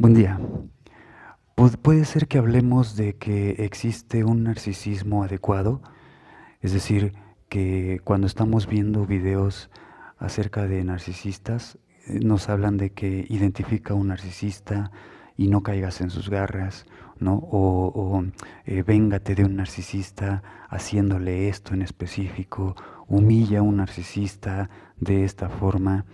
Buen día. Puede ser que hablemos de que existe un narcisismo adecuado, es decir, que cuando estamos viendo videos acerca de narcisistas, nos hablan de que identifica a un narcisista y no caigas en sus garras, ¿no? Véngate de un narcisista haciéndole esto en específico, humilla a un narcisista de esta forma,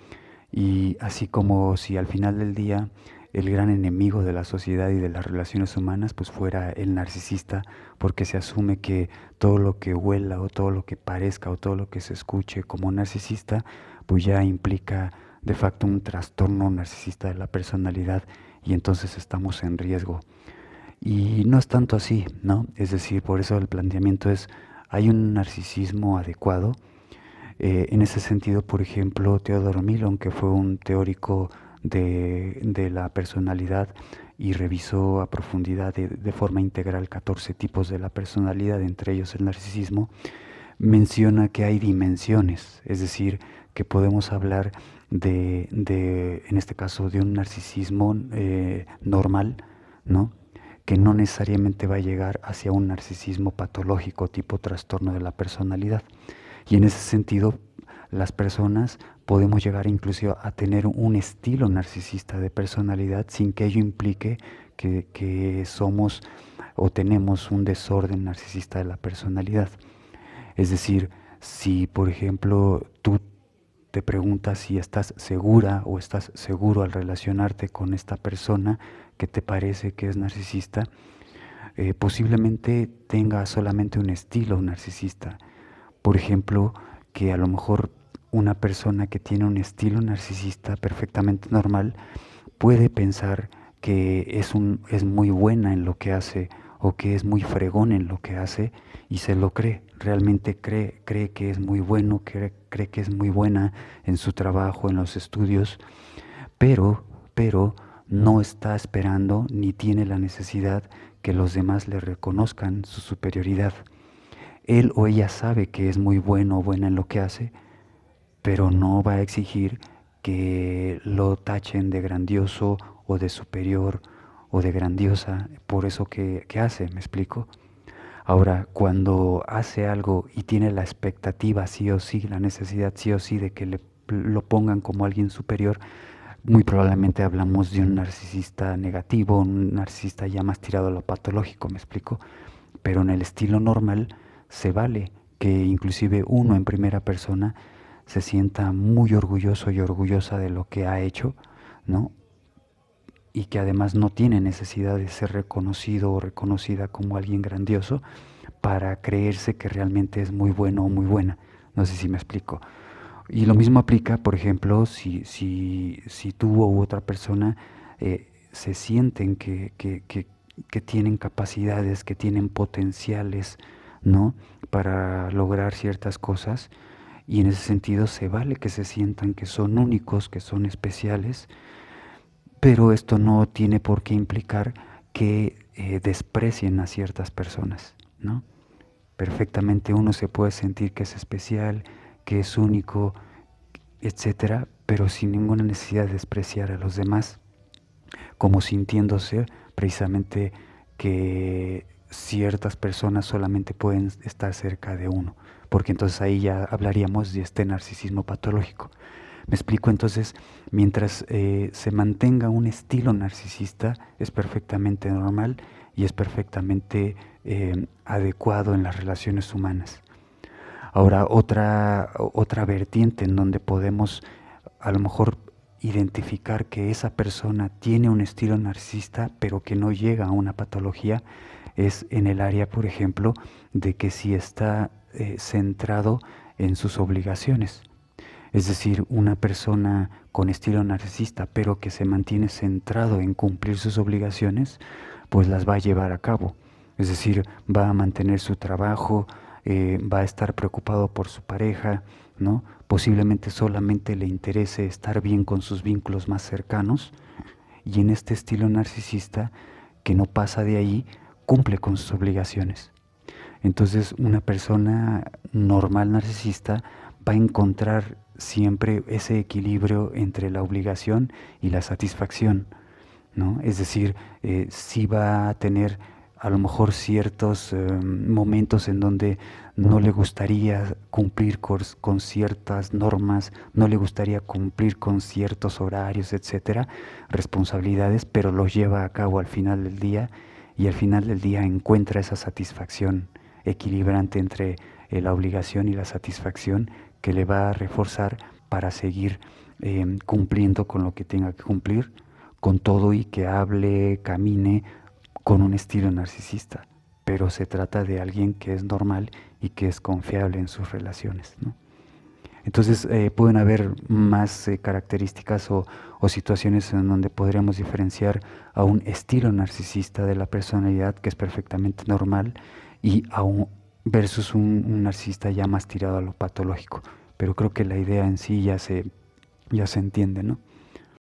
y así como si al final del día el gran enemigo de la sociedad y de las relaciones humanas pues fuera el narcisista, porque se asume que todo lo que huela o todo lo que parezca o todo lo que se escuche como narcisista pues ya implica de facto un trastorno narcisista de la personalidad, y entonces estamos en riesgo. Y no es tanto así, ¿no? Es decir, por eso el planteamiento es: hay un narcisismo adecuado. En ese sentido, por ejemplo, Theodor Millon, que fue un teórico de la personalidad y revisó a profundidad de forma integral 14 tipos de la personalidad, entre ellos el narcisismo, menciona que hay dimensiones, es decir, que podemos hablar en este caso, de un narcisismo normal, ¿no? Que no necesariamente va a llegar hacia un narcisismo patológico tipo trastorno de la personalidad. Y en ese sentido, las personas podemos llegar incluso a tener un estilo narcisista de personalidad sin que ello implique que somos o tenemos un desorden narcisista de la personalidad. Es decir, si por ejemplo tú te preguntas si estás segura o estás seguro al relacionarte con esta persona que te parece que es narcisista, posiblemente tenga solamente un estilo narcisista. Por ejemplo, que a lo mejor una persona que tiene un estilo narcisista perfectamente normal puede pensar que es muy buena en lo que hace o que es muy fregón en lo que hace y se lo cree, realmente cree que es muy bueno, cree que es muy buena en su trabajo, en los estudios, pero no está esperando ni tiene la necesidad que los demás le reconozcan su superioridad. Él o ella sabe que es muy bueno o buena en lo que hace, pero no va a exigir que lo tachen de grandioso o de superior o de grandiosa por eso que hace, ¿me explico? Ahora, cuando hace algo y tiene la expectativa sí o sí, la necesidad sí o sí de que lo pongan como alguien superior, muy probablemente hablamos de un narcisista negativo, un narcisista ya más tirado a lo patológico, ¿me explico? Pero en el estilo normal se vale que inclusive uno en primera persona se sienta muy orgulloso y orgullosa de lo que ha hecho, ¿no? Y que además no tiene necesidad de ser reconocido o reconocida como alguien grandioso para creerse que realmente es muy bueno o muy buena. No sé si me explico. Y lo mismo aplica, por ejemplo, si tú u otra persona se sienten que tienen capacidades, que tienen potenciales, ¿no? Para lograr ciertas cosas, y en ese sentido se vale que se sientan que son únicos, que son especiales, pero esto no tiene por qué implicar que desprecien a ciertas personas, ¿no? Perfectamente uno se puede sentir que es especial, que es único, etcétera, pero sin ninguna necesidad de despreciar a los demás, como sintiéndose precisamente que ciertas personas solamente pueden estar cerca de uno, porque entonces ahí ya hablaríamos de este narcisismo patológico. Me explico. Entonces, mientras se mantenga un estilo narcisista, es perfectamente normal y es perfectamente adecuado en las relaciones humanas. Ahora, otra vertiente en donde podemos a lo mejor identificar que esa persona tiene un estilo narcisista, pero que no llega a una patología, es en el área, por ejemplo, de que si está centrado en sus obligaciones. Es decir, una persona con estilo narcisista, pero que se mantiene centrado en cumplir sus obligaciones, pues las va a llevar a cabo. Es decir, va a mantener su trabajo, va a estar preocupado por su pareja, ¿no? Posiblemente solamente le interese estar bien con sus vínculos más cercanos, y en este estilo narcisista, que no pasa de ahí, cumple con sus obligaciones. Entonces, una persona normal narcisista va a encontrar siempre ese equilibrio entre la obligación y la satisfacción, ¿no? Es decir, sí va a tener a lo mejor ciertos momentos en donde no le gustaría cumplir con ciertas normas, no le gustaría cumplir con ciertos horarios, etcétera, responsabilidades, pero los lleva a cabo al final del día y al final del día encuentra esa satisfacción equilibrante entre la obligación y la satisfacción que le va a reforzar para seguir cumpliendo con lo que tenga que cumplir, con todo y que hable, camine con un estilo narcisista, pero se trata de alguien que es normal y que es confiable en sus relaciones, ¿no? Entonces pueden haber más características o situaciones en donde podríamos diferenciar a un estilo narcisista de la personalidad que es perfectamente normal y a un, versus un narcisista ya más tirado a lo patológico. Pero creo que la idea en sí ya se entiende, ¿no?